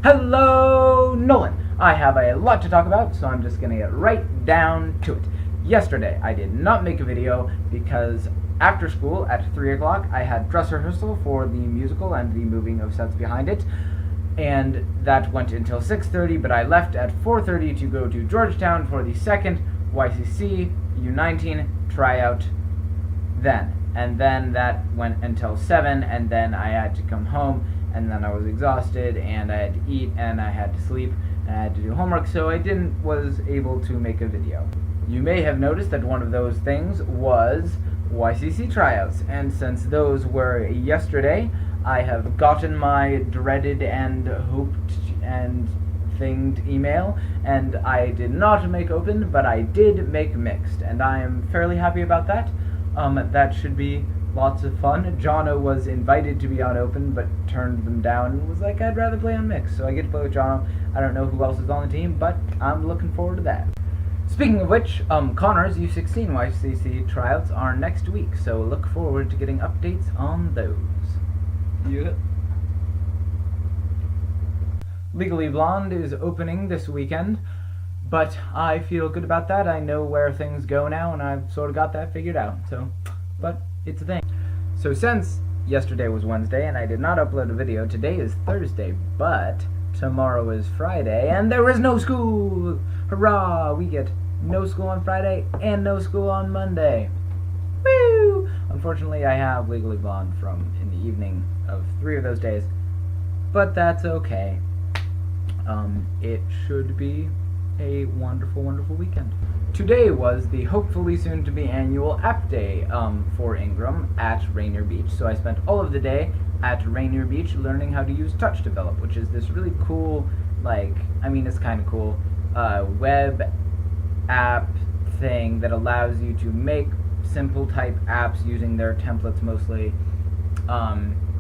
Hello, Nolan. I have a lot to talk about, so I'm just going to get right down to it. Yesterday, I did not make a video because after school at 3 o'clock, I had dress rehearsal for the musical and the moving of sets behind it. And that went until 6:30, but I left at 4:30 to go to Georgetown for the second YCC U19 tryout then. And then that went until 7, and then I had to come home, and then I was exhausted, and I had to eat, and I had to sleep, and I had to do homework, so I was able to make a video. You may have noticed that one of those things was YCC tryouts, and since those were yesterday, I have gotten my dreaded and hoped and thinged email, and I did not make open, but I did make mixed, and I am fairly happy about that. That should be lots of fun. Jono was invited to be on open, but turned them down and was like, I'd rather play on mixed, so I get to play with Jono. I don't know who else is on the team, but I'm looking forward to that. Speaking of which, Connor's U16 YCC tryouts are next week, so look forward to getting updates on those. Yeah. Legally Blonde is opening this weekend, but I feel good about that. I know where things go now, and I've sort of got that figured out, so, but it's a thing. So since yesterday was Wednesday and I did not upload a video, today is Thursday, but tomorrow is Friday, and there is no school! Hurrah! We get no school on Friday and no school on Monday. Woo! Unfortunately, I have Legally Blonde from in the evening of 3 of those days, but that's okay. It should be a wonderful, wonderful weekend. Today was the hopefully soon-to-be annual app day for Ingram at Rainier Beach. So I spent all of the day at Rainier Beach learning how to use Touch Develop, which is this really cool, it's kind of cool, web app thing that allows you to make simple type apps using their templates mostly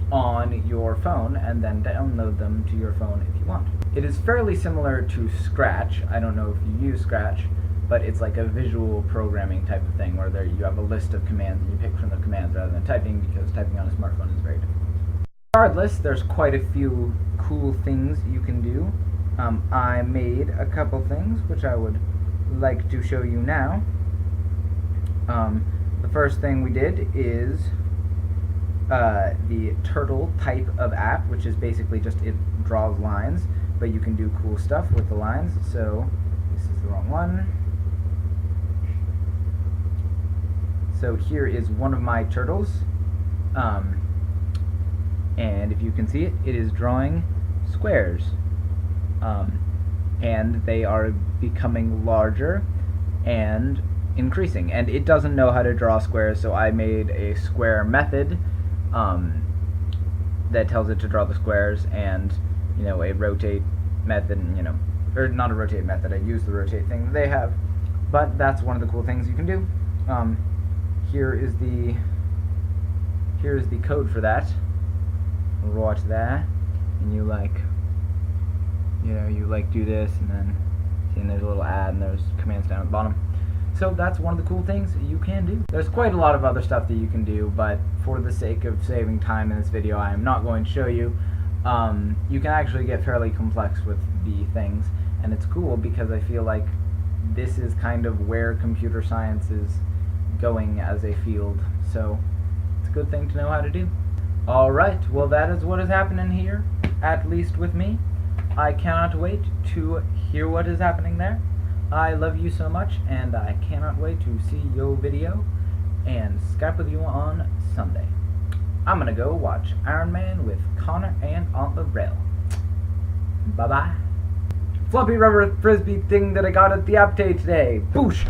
on your phone and then download them to your phone if you want. It is fairly similar to Scratch. I don't know if you use Scratch, but it's like a visual programming type of thing where you have a list of commands and you pick from the commands rather than typing, because typing on a smartphone is very difficult. Regardless, there's quite a few cool things you can do. I made a couple things which I would like to show you now. The first thing we did is the turtle type of app, which is basically just it draws lines, but you can do cool stuff with the lines. So this is the wrong one. So here is one of my turtles, and if you can see it, it is drawing squares, and they are becoming larger and increasing, and it doesn't know how to draw squares, so I made a square method that tells it to draw the squares, and a rotate method, or not a rotate method, I use the rotate thing that they have, but that's one of the cool things you can do. Here's the code for that. Watch that, and you do this, and then see, and there's a little ad, and there's commands down at the bottom. So that's one of the cool things you can do. There's quite a lot of other stuff that you can do, but for the sake of saving time in this video, I am not going to show you. You can actually get fairly complex with the things, and it's cool because I feel like this is kind of where computer science is going as a field, so it's a good thing to know how to do. Alright, well that is what is happening here, at least with me. I cannot wait to hear what is happening there. I love you so much, and I cannot wait to see your video and Skype with you on Sunday. I'm gonna go watch Iron Man with Connor and Aunt Lorel. Bye-bye. Floppy rubber frisbee thing that I got at the app day today. Boosh!